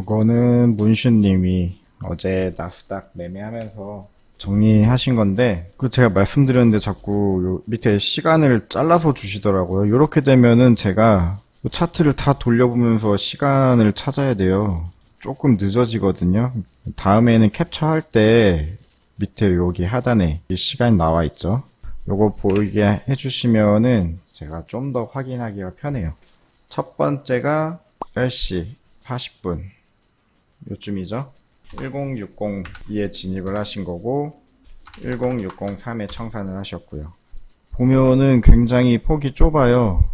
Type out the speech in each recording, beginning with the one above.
요거는 문슈님이 어제 나스닥 매매하면서 정리하신 건데, 그 제가 말씀드렸는데 자꾸 요 밑에 시간을 잘라서 주시더라고요. 요렇게 되면은 제가 요 차트를 다 돌려보면서 시간을 찾아야 돼요. 조금 늦어지거든요. 다음에는 캡처할 때 밑에 여기 하단에 이 시간이 나와 있죠. 요거 보이게 해주시면은 제가 좀 더 확인하기가 편해요. 첫 번째가 10시 40분 요쯤이죠. 1060-2에 진입을 하신 거고 1060-3에 청산을 하셨고요. 보면은 굉장히 폭이 좁아요.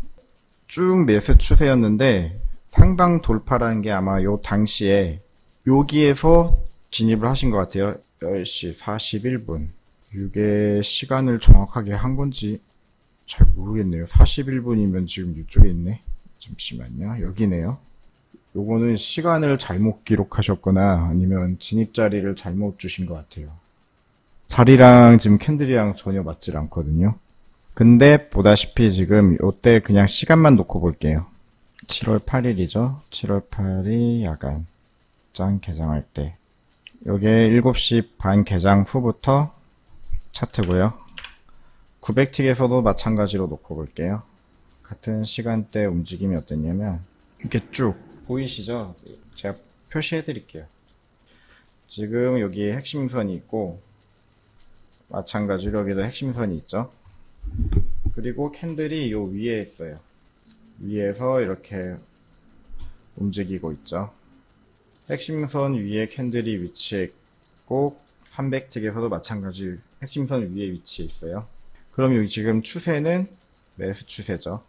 쭉 매수 추세였는데 상방 돌파라는 게 아마 요 당시에 여기에서 진입을 하신 것 같아요. 10시 41분. 이게 시간을 정확하게 한 건지 잘 모르겠네요. 41분이면 지금 이쪽에 있네. 잠시만요. 여기네요. 요거는 시간을 잘못 기록하셨거나 아니면 진입 자리를 잘못 주신 것 같아요. 자리랑 지금 캔들이랑 전혀 맞질 않거든요. 근데 보다시피 지금 요때 그냥 시간만 놓고 볼게요. 7월 8일이죠. 7월 8일 야간 장 개장할 때 요게 7시 반 개장 후부터 차트고요. 900틱에서도 마찬가지로 놓고 볼게요. 같은 시간대 움직임이 어땠냐면 이렇게 쭉 보이시죠? 제가 표시해 드릴게요. 지금 여기 핵심선이 있고 마찬가지로 여기도 핵심선이 있죠. 그리고 캔들이 요 위에 있어요. 위에서 이렇게 움직이고 있죠. 핵심선 위에 캔들이 위치해 있고 300틱에서도 마찬가지 핵심선 위에 위치해 있어요. 그럼 여기 지금 추세는 매수 추세죠.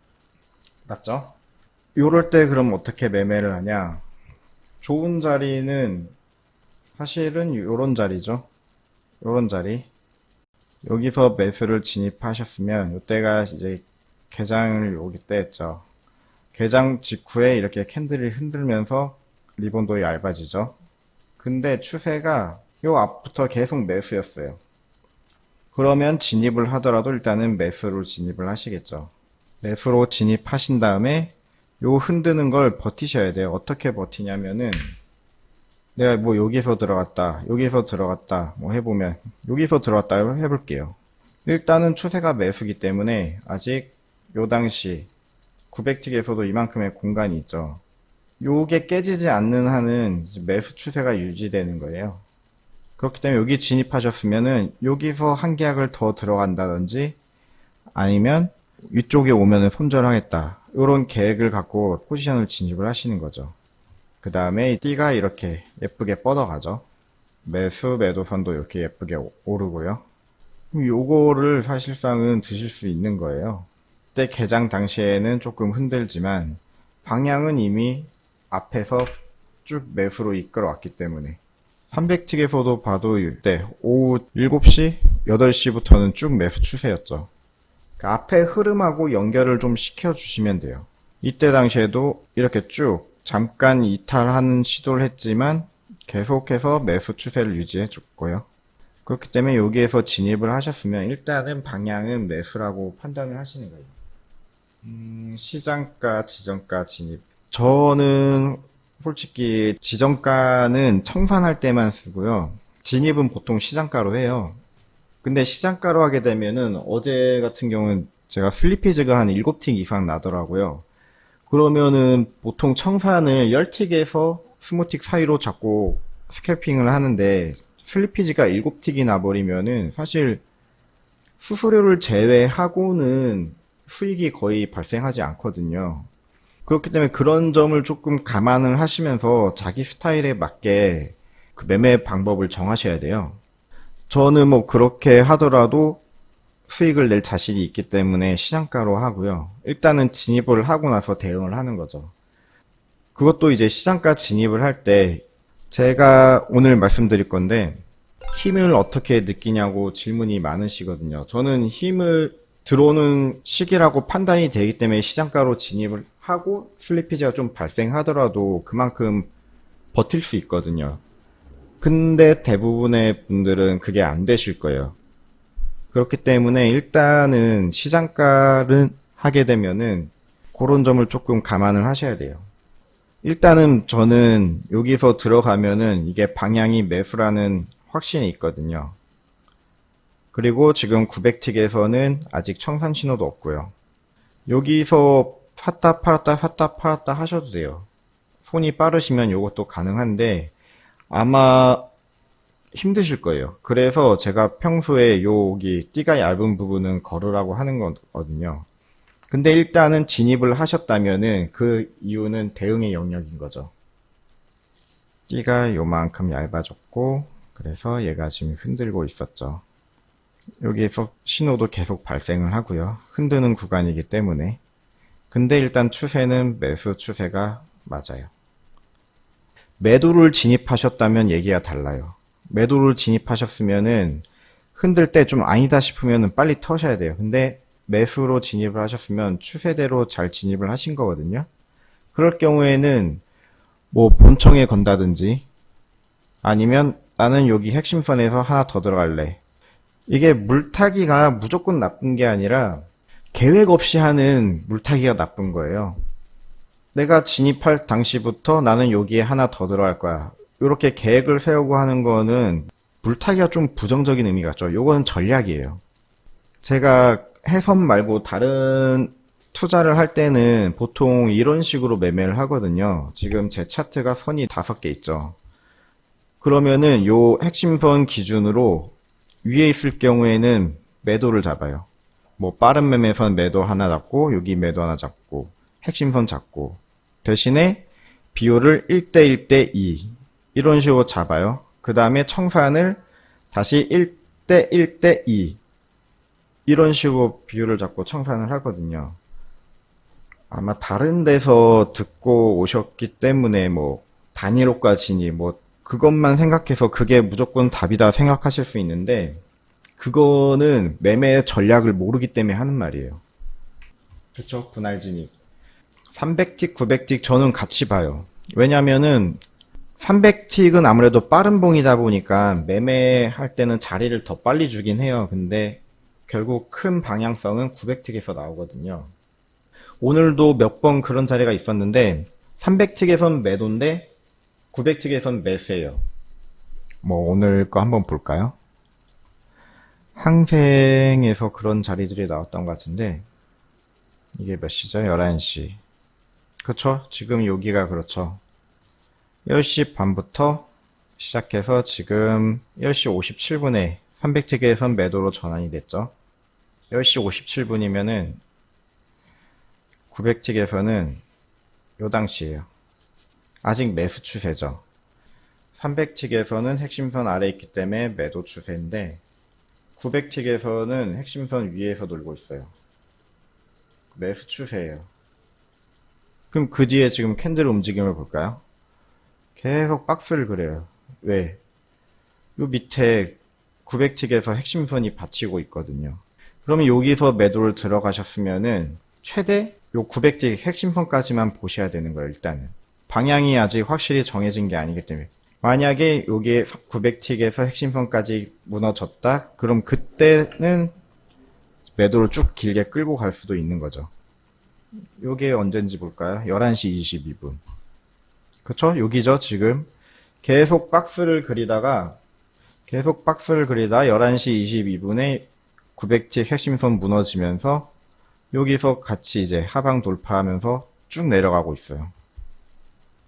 맞죠? 요럴 때 그럼 어떻게 매매를 하냐? 좋은 자리는 사실은 요런 자리죠. 요런 자리. 여기서 매수를 진입하셨으면 요때가 이제 개장을 여기 때 했죠. 개장 직후에 이렇게 캔들이 흔들면서 리본도 얇아지죠. 근데 추세가 요 앞부터 계속 매수였어요. 그러면 진입을 하더라도 일단은 매수로 진입을 하시겠죠. 매수로 진입하신 다음에 요 흔드는 걸 버티셔야 돼요. 어떻게 버티냐면은 내가 뭐 여기서 들어갔다 뭐 해보면 여기서 들어갔다 해볼게요. 일단은 추세가 매수기 때문에 아직 요 당시 900틱에서도 이만큼의 공간이 있죠. 요게 깨지지 않는 한은 매수 추세가 유지되는 거예요. 그렇기 때문에 여기 진입하셨으면은 여기서 한 계약을 더 들어간다든지 아니면 위쪽에 오면은 손절하겠다 이런 계획을 갖고 포지션을 진입을 하시는 거죠. 그 다음에 띠가 이렇게 예쁘게 뻗어가죠. 매수 매도선도 이렇게 예쁘게 오르고요. 요거를 사실상은 드실 수 있는 거예요. 그때 개장 당시에는 조금 흔들지만 방향은 이미 앞에서 쭉 매수로 이끌어 왔기 때문에 300틱에서도 봐도 이때 오후 7시, 8시부터는 쭉 매수 추세였죠. 그 앞에 흐름하고 연결을 좀 시켜주시면 돼요. 이때 당시에도 이렇게 쭉 잠깐 이탈하는 시도를 했지만 계속해서 매수 추세를 유지해 줬고요. 그렇기 때문에 여기에서 진입을 하셨으면 일단은 방향은 매수라고 판단을 하시는 거예요. 시장가, 지정가 진입. 저는 솔직히 지정가는 청산할 때만 쓰고요. 진입은 보통 시장가로 해요. 근데 시장가로 하게 되면은 어제 같은 경우는 제가 슬리피지가 한 7틱 이상 나더라고요. 그러면은 보통 청산을 10틱에서 20틱 사이로 잡고 스캐핑을 하는데 슬리피지가 7틱이 나버리면은 사실 수수료를 제외하고는 수익이 거의 발생하지 않거든요. 그렇기 때문에 그런 점을 조금 감안을 하시면서 자기 스타일에 맞게 그 매매 방법을 정하셔야 돼요. 저는 뭐 그렇게 하더라도 수익을 낼 자신이 있기 때문에 시장가로 하고요. 일단은 진입을 하고 나서 대응을 하는 거죠. 그것도 이제 시장가 진입을 할 때 제가 오늘 말씀드릴 건데 힘을 어떻게 느끼냐고 질문이 많으시거든요. 저는 힘을 들어오는 시기라고 판단이 되기 때문에 시장가로 진입을 하고 슬리피지가 좀 발생하더라도 그만큼 버틸 수 있거든요. 근데 대부분의 분들은 그게 안 되실 거예요. 그렇기 때문에 일단은 시장가를 하게 되면은 그런 점을 조금 감안을 하셔야 돼요. 일단은 저는 여기서 들어가면은 이게 방향이 매수라는 확신이 있거든요. 그리고 지금 900틱에서는 아직 청산 신호도 없고요. 여기서 샀다 팔았다 샀다 팔았다 하셔도 돼요. 손이 빠르시면 이것도 가능한데 아마 힘드실 거예요. 그래서 제가 평소에 여기 띠가 얇은 부분은 걸으라고 하는 거거든요. 근데 일단은 진입을 하셨다면은 그 이유는 대응의 영역인 거죠. 띠가 요만큼 얇아졌고 그래서 얘가 지금 흔들고 있었죠. 여기에서 신호도 계속 발생을 하고요. 흔드는 구간이기 때문에. 근데 일단 추세는 매수 추세가 맞아요. 매도를 진입하셨다면 얘기가 달라요. 매도를 진입하셨으면은 흔들 때 좀 아니다 싶으면은 빨리 터셔야 돼요. 근데 매수로 진입을 하셨으면 추세대로 잘 진입을 하신 거거든요. 그럴 경우에는 뭐 본청에 건다든지 아니면 나는 여기 핵심선에서 하나 더 들어갈래. 이게 물타기가 무조건 나쁜 게 아니라 계획 없이 하는 물타기가 나쁜 거예요. 내가 진입할 당시부터 나는 여기에 하나 더 들어갈 거야. 이렇게 계획을 세우고 하는 거는 물타기가 좀 부정적인 의미가 있죠. 요거는 전략이에요. 제가 해선 말고 다른 투자를 할 때는 보통 이런 식으로 매매를 하거든요. 지금 제 차트가 선이 5개 있죠. 그러면은 요 핵심선 기준으로 위에 있을 경우에는 매도를 잡아요. 뭐 빠른 매매선 매도 하나 잡고 여기 매도 하나 잡고 핵심선 잡고 대신에 비율을 1대 1대 2 이런 식으로 잡아요. 그 다음에 청산을 다시 1대 1대 2 이런 식으로 비율을 잡고 청산을 하거든요. 아마 다른 데서 듣고 오셨기 때문에 뭐 단일호가 진입 뭐 그것만 생각해서 그게 무조건 답이다 생각하실 수 있는데 그거는 매매 전략을 모르기 때문에 하는 말이에요. 그쵸? 분할 진입. 300틱, 900틱 저는 같이 봐요. 왜냐면은 300틱은 아무래도 빠른 봉이다 보니까 매매할 때는 자리를 더 빨리 주긴 해요. 근데 결국 큰 방향성은 900틱에서 나오거든요. 오늘도 몇 번 그런 자리가 있었는데 300틱에선 매도인데 900틱에선 매수예요. 뭐 오늘 거 한번 볼까요? 항생에서 그런 자리들이 나왔던 것 같은데 이게 몇 시죠? 11시. 그쵸? 지금 여기가 그렇죠. 10시 반부터 시작해서 지금 10시 57분에 300틱에선 매도로 전환이 됐죠. 10시 57분이면은 900틱에서는 요 당시에요. 아직 매수 추세죠. 300틱에서는 핵심선 아래에 있기 때문에 매도 추세인데 900틱에서는 핵심선 위에서 돌고 있어요. 매수 추세예요. 그럼 그 뒤에 지금 캔들 움직임을 볼까요? 계속 박스를 그려요. 왜? 요 밑에 900틱에서 핵심선이 받치고 있거든요. 그러면 여기서 매도를 들어가셨으면은 최대 요 900틱 핵심선까지만 보셔야 되는 거예요, 일단은. 방향이 아직 확실히 정해진 게 아니기 때문에. 만약에 여기에 900틱에서 핵심선까지 무너졌다? 그럼 그때는 매도를 쭉 길게 끌고 갈 수도 있는 거죠. 요게 언젠지 볼까요? 11시 22분. 그쵸? 여기죠, 지금. 계속 박스를 그리다가 11시 22분에 900틱 핵심선 무너지면서 여기서 같이 이제 하방 돌파하면서 쭉 내려가고 있어요.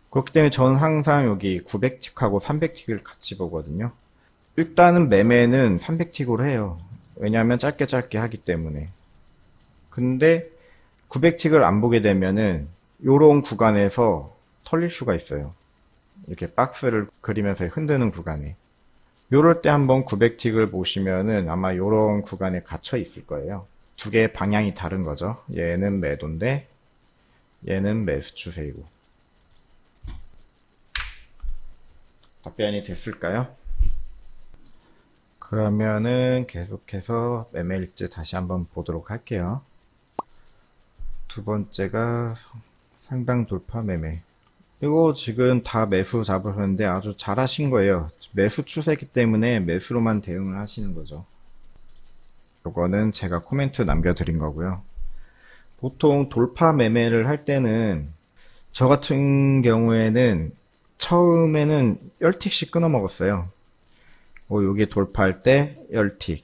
그렇기 때문에 저는 항상 여기 900틱하고 300틱을 같이 보거든요. 일단은 매매는 300틱으로 해요. 왜냐하면 짧게 하기 때문에. 근데 900틱을 안 보게 되면은 요런 구간에서 털릴 수가 있어요. 이렇게 박스를 그리면서 흔드는 구간에. 요럴 때 한번 900틱을 보시면은 아마 요런 구간에 갇혀 있을 거예요. 두 개의 방향이 다른 거죠. 얘는 매도인데 얘는 매수 추세이고. 답변이 됐을까요? 그러면은 계속해서 매매 일지 다시 한번 보도록 할게요. 두 번째가 상방 돌파 매매. 이거 지금 다 매수 잡으셨는데 아주 잘하신 거예요. 매수 추세이기 때문에 매수로만 대응을 하시는 거죠. 이거는 제가 코멘트 남겨드린 거고요. 보통 돌파 매매를 할 때는 저 같은 경우에는 처음에는 10틱씩 끊어 먹었어요. 여기 돌파할 때 10틱.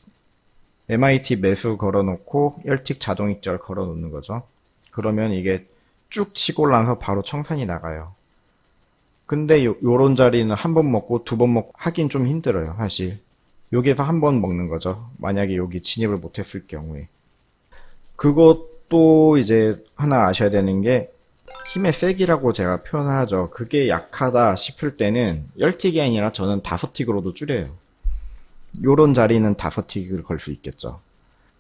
MIT 매수 걸어놓고 10틱 자동 익절 걸어놓는 거죠. 그러면 이게 쭉 치고 올라서 바로 청산이 나가요. 근데 요런 자리는 한 번 먹고 두 번 먹고 하긴 좀 힘들어요, 사실. 여기에서 한 번 먹는 거죠. 만약에 여기 진입을 못했을 경우에. 그것도 이제 하나 아셔야 되는 게 힘의 세기라고 제가 표현을 하죠. 그게 약하다 싶을 때는 10틱이 아니라 저는 5틱으로도 줄여요. 요런 자리는 5틱을 걸 수 있겠죠.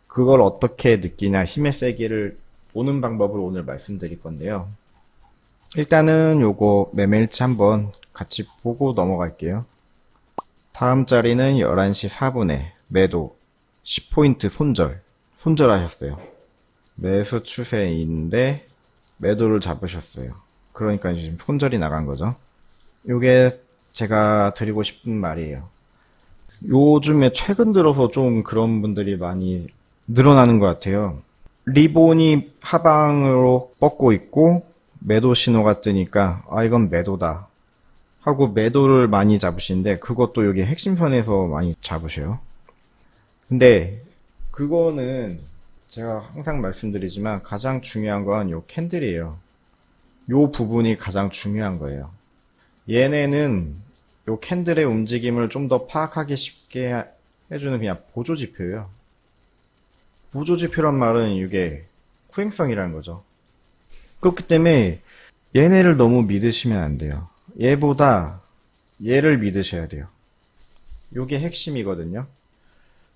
그걸 어떻게 느끼냐, 힘의 세기를 보는 방법을 오늘 말씀드릴 건데요. 일단은 요거 매매일치 한번 같이 보고 넘어갈게요. 다음 자리는 11시 4분에 매도 10포인트 손절하셨어요. 매수 추세인데 매도를 잡으셨어요. 그러니까 지금 손절이 나간 거죠. 요게 제가 드리고 싶은 말이에요. 요즘에 최근 들어서 좀 그런 분들이 많이 늘어나는 것 같아요. 리본이 하방으로 뻗고 있고 매도 신호가 뜨니까 이건 매도다 하고 매도를 많이 잡으시는데, 그것도 여기 핵심선에서 많이 잡으셔요. 근데 그거는 제가 항상 말씀드리지만 가장 중요한 건 요 캔들이에요. 요 부분이 가장 중요한 거예요. 얘네는 요 캔들의 움직임을 좀 더 파악하기 쉽게 해주는 그냥 보조지표예요. 보조지표란 말은 이게 후행성이라는 거죠. 그렇기 때문에 얘네를 너무 믿으시면 안 돼요. 얘보다 얘를 믿으셔야 돼요. 요게 핵심이거든요.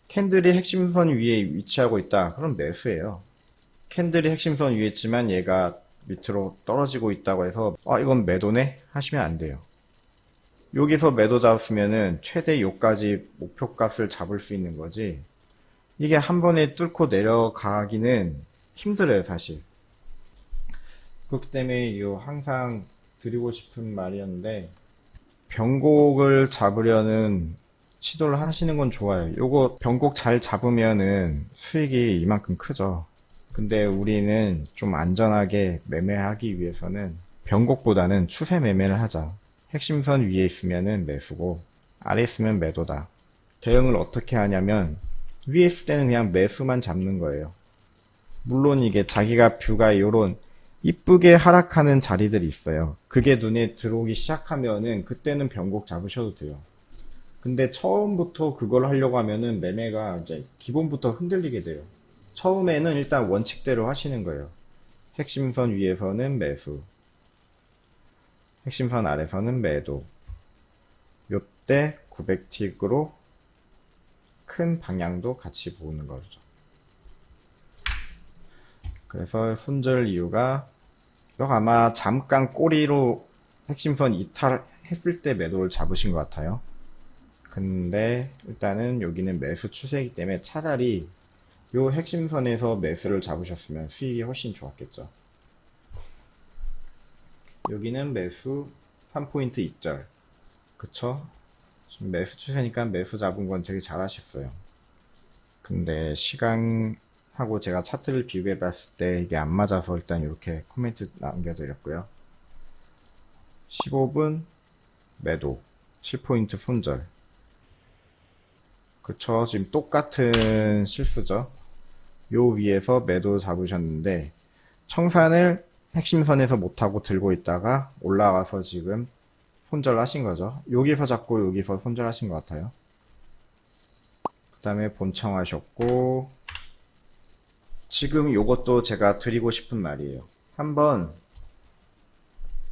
캔들이 핵심선 위에 위치하고 있다. 그럼 매수예요. 캔들이 핵심선 위에 있지만 얘가 밑으로 떨어지고 있다고 해서 이건 매도네? 하시면 안 돼요. 여기서 매도 잡았으면은 최대 요까지 목표값을 잡을 수 있는 거지, 이게 한 번에 뚫고 내려가기는 힘들어요, 사실. 그렇기 때문에 항상 드리고 싶은 말이었는데, 변곡을 잡으려는 시도를 하시는 건 좋아요. 요거 변곡 잘 잡으면은 수익이 이만큼 크죠. 근데 우리는 좀 안전하게 매매하기 위해서는 변곡보다는 추세 매매를 하자. 핵심선 위에 있으면은 매수고 아래 있으면 매도다. 대응을 어떻게 하냐면 위에 있을 때는 그냥 매수만 잡는 거예요. 물론 이게 자기가 뷰가 요런 이쁘게 하락하는 자리들이 있어요. 그게 눈에 들어오기 시작하면은 그때는 변곡 잡으셔도 돼요. 근데 처음부터 그걸 하려고 하면은 매매가 이제 기본부터 흔들리게 돼요. 처음에는 일단 원칙대로 하시는 거예요. 핵심선 위에서는 매수, 핵심선 아래서는 매도. 요때 900틱으로 큰 방향도 같이 보는 거죠. 그래서 손절 이유가 아마 잠깐 꼬리로 핵심선 이탈했을 때 매도를 잡으신 것 같아요. 근데 일단은 여기는 매수 추세이기 때문에 차라리 요 핵심선에서 매수를 잡으셨으면 수익이 훨씬 좋았겠죠. 여기는 매수 3포인트 익절. 그쵸? 지금 매수 추세니까 매수 잡은 건 되게 잘하셨어요. 근데 시간하고 제가 차트를 비교해 봤을 때 이게 안 맞아서 일단 이렇게 코멘트 남겨드렸고요. 15분 매도 7포인트 손절. 그쵸? 지금 똑같은 실수죠. 요 위에서 매도 잡으셨는데 청산을 핵심선에서 못하고 들고 있다가 올라가서 지금 손절하신 거죠. 여기서 잡고 여기서 손절하신 것 같아요. 그 다음에 본청하셨고, 지금 요것도 제가 드리고 싶은 말이에요. 한번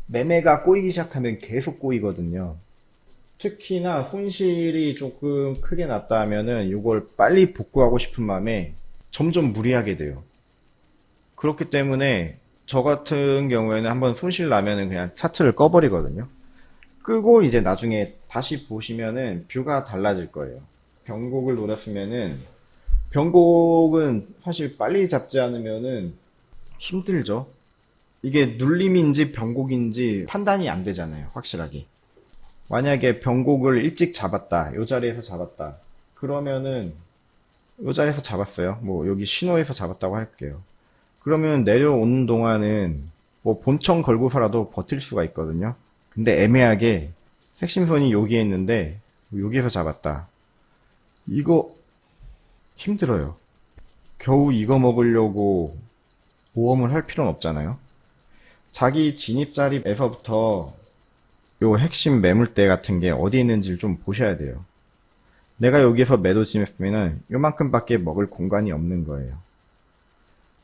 매매가 꼬이기 시작하면 계속 꼬이거든요. 특히나 손실이 조금 크게 났다 하면은 이걸 빨리 복구하고 싶은 마음에 점점 무리하게 돼요. 그렇기 때문에 저 같은 경우에는 한번 손실 나면은 그냥 차트를 꺼버리거든요. 끄고 이제 나중에 다시 보시면은 뷰가 달라질 거예요. 변곡을 노렸으면은, 변곡은 사실 빨리 잡지 않으면은 힘들죠. 이게 눌림인지 변곡인지 판단이 안 되잖아요, 확실하게. 만약에 변곡을 일찍 잡았다, 요 자리에서 잡았다, 그러면은 요 자리에서 잡았어요. 뭐 여기 신호에서 잡았다고 할게요. 그러면 내려오는 동안은 뭐 본청 걸고서라도 버틸 수가 있거든요. 근데 애매하게 핵심선이 여기에 있는데 여기에서 잡았다. 이거 힘들어요. 겨우 이거 먹으려고 모험을 할 필요는 없잖아요. 자기 진입 자리에서부터 요 핵심 매물대 같은 게 어디 있는지를 좀 보셔야 돼요. 내가 여기에서 매도 진입했으면은 요만큼밖에 먹을 공간이 없는 거예요.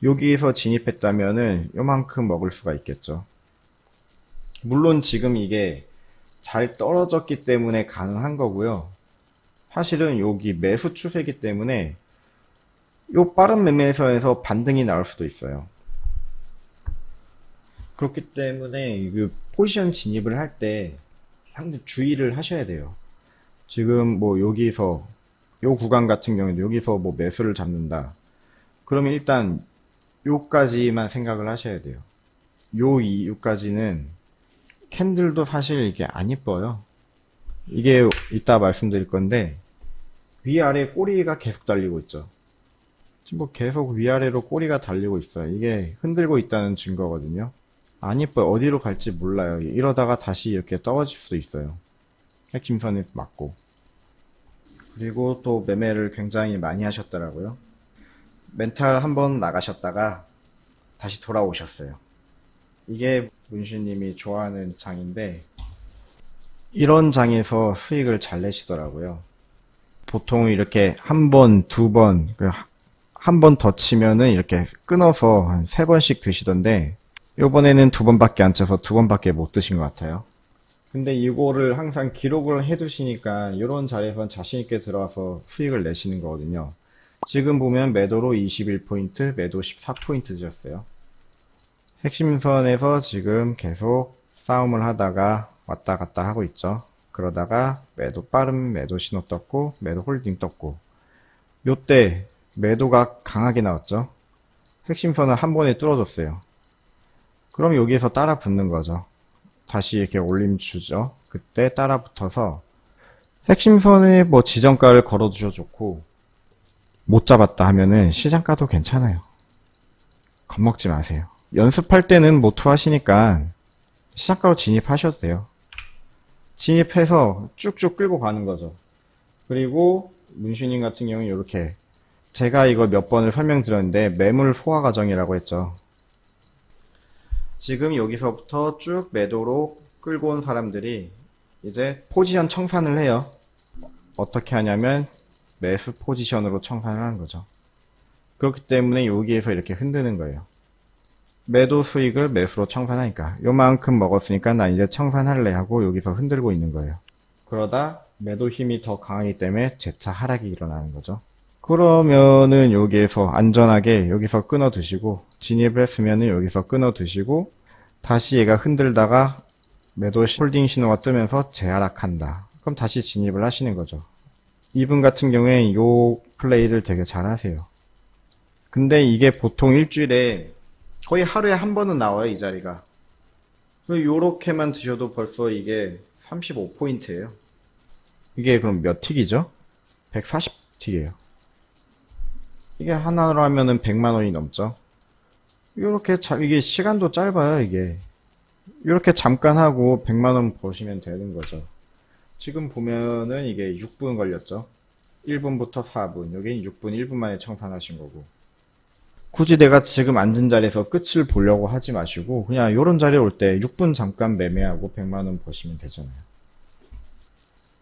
여기에서 진입했다면은 요만큼 먹을 수가 있겠죠. 물론 지금 이게 잘 떨어졌기 때문에 가능한 거고요. 사실은 여기 매수 추세이기 때문에 요 빠른 매매에서 반등이 나올 수도 있어요. 그렇기 때문에 그 포지션 진입을 할 때 상당히 주의를 하셔야 돼요. 지금 뭐 여기서 요 구간 같은 경우에도 여기서 뭐 매수를 잡는다. 그러면 일단 요까지만 생각을 하셔야 돼요. 요 이유까지는 캔들도 사실 이게 안 이뻐요. 이게 이따 말씀드릴 건데 위아래 꼬리가 계속 달리고 있죠. 지금 뭐 계속 위아래로 꼬리가 달리고 있어요. 이게 흔들고 있다는 증거거든요. 안 이뻐요. 어디로 갈지 몰라요. 이러다가 다시 이렇게 떨어질 수도 있어요. 핵심선에 맞고. 그리고 또 매매를 굉장히 많이 하셨더라고요. 멘탈 한번 나가셨다가 다시 돌아오셨어요. 이게 문신님이 좋아하는 장인데 이런 장에서 수익을 잘 내시더라고요. 보통 이렇게 한 번, 두 번, 한 번 더 치면은 이렇게 끊어서 한 세 번씩 드시던데 요번에는 두 번밖에 안 쳐서 두 번밖에 못 드신 것 같아요. 근데 이거를 항상 기록을 해두시니까 이런 자리에선 자신있게 들어와서 수익을 내시는 거거든요. 지금 보면 매도로 21포인트, 매도 14포인트 드셨어요. 핵심선에서 지금 계속 싸움을 하다가 왔다 갔다 하고 있죠. 그러다가 매도 빠른 매도 신호 떴고 매도 홀딩 떴고 요때 매도가 강하게 나왔죠. 핵심선을 한 번에 뚫어줬어요. 그럼 여기에서 따라 붙는 거죠. 다시 이렇게 올림 주죠. 그때 따라 붙어서 핵심선에 뭐 지정가를 걸어 주셔도 좋고 못 잡았다 하면은 시장가도 괜찮아요. 겁먹지 마세요. 연습할 때는 뭐 투하시니까 시장가로 진입하셔도 돼요. 진입해서 쭉쭉 끌고 가는 거죠. 그리고 문신님 같은 경우는 이렇게 제가 이거 몇 번을 설명드렸는데 매물 소화 과정이라고 했죠. 지금 여기서부터 쭉 매도로 끌고 온 사람들이 이제 포지션 청산을 해요. 어떻게 하냐면 매수 포지션으로 청산을 하는 거죠. 그렇기 때문에 여기에서 이렇게 흔드는 거예요. 매도 수익을 매수로 청산하니까 요만큼 먹었으니까 나 이제 청산할래 하고 여기서 흔들고 있는 거예요. 그러다 매도 힘이 더 강하기 때문에 재차 하락이 일어나는 거죠. 그러면은 여기에서 안전하게 여기서 끊어 드시고 진입을 했으면은 여기서 끊어 드시고 다시 얘가 흔들다가 매도 홀딩 신호가 뜨면서 재하락한다. 그럼 다시 진입을 하시는 거죠. 이분 같은 경우에 요 플레이를 되게 잘 하세요. 근데 이게 보통 일주일에 거의 하루에 한 번은 나와요, 이 자리가. 요렇게만 드셔도 벌써 이게 35포인트예요. 이게 그럼 몇 틱이죠? 140틱이에요. 이게 하나로 하면은 100만 원이 넘죠. 요렇게 이게 시간도 짧아요, 이게. 요렇게 잠깐 하고 100만 원 버시면 되는 거죠. 지금 보면은 이게 6분 걸렸죠. 1분부터 4분. 여긴 6분, 1분 만에 청산하신 거고. 굳이 내가 지금 앉은 자리에서 끝을 보려고 하지 마시고 그냥 요런 자리에 올 때 6분 잠깐 매매하고 100만 원 버시면 되잖아요.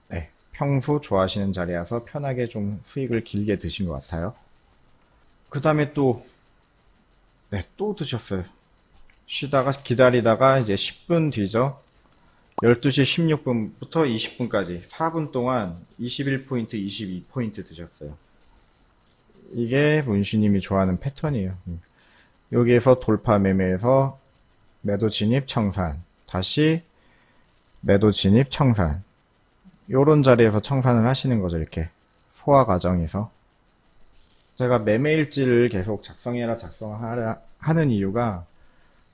네, 평소 좋아하시는 자리여서 편하게 좀 수익을 길게 드신 것 같아요. 그 다음에 또 드셨어요. 쉬다가 기다리다가 이제 10분 뒤죠. 12시 16분부터 20분까지 4분 동안 21포인트, 22포인트 드셨어요. 이게 문신님이 좋아하는 패턴이에요. 여기에서 돌파 매매에서 매도 진입 청산, 다시 매도 진입 청산, 요런 자리에서 청산을 하시는 거죠. 이렇게 소화 과정에서. 제가 매매일지를 계속 작성하라 하는 이유가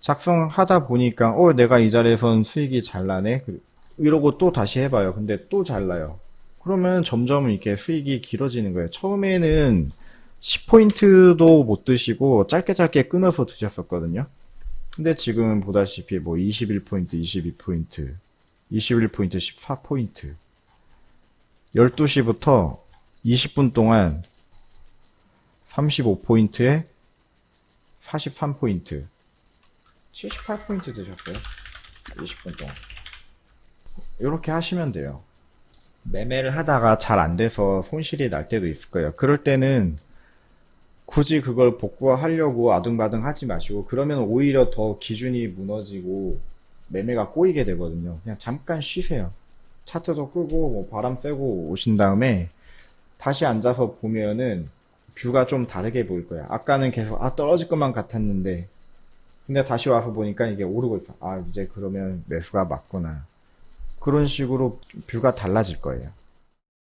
작성하다 보니까 내가 이 자리에선 수익이 잘 나네 이러고 또 다시 해봐요. 근데 또 잘 나요. 그러면 점점 이렇게 수익이 길어지는 거예요. 처음에는 10포인트도 못 드시고 짧게 끊어서 드셨었거든요. 근데 지금 보다시피 뭐 21포인트, 22포인트, 21포인트, 14포인트. 12시부터 20분 동안 35포인트에 43포인트, 78포인트 드셨어요. 20분 동안. 이렇게 하시면 돼요. 매매를 하다가 잘 안 돼서 손실이 날 때도 있을 거예요. 그럴 때는 굳이 그걸 복구하려고 아둥바둥 하지 마시고, 그러면 오히려 더 기준이 무너지고 매매가 꼬이게 되거든요. 그냥 잠깐 쉬세요. 차트도 끄고 뭐 바람 쐬고 오신 다음에 다시 앉아서 보면은 뷰가 좀 다르게 보일 거예요. 아까는 계속 떨어질 것만 같았는데, 근데 다시 와서 보니까 이게 오르고 있어. 이제 그러면 매수가 맞구나. 그런 식으로 뷰가 달라질 거예요.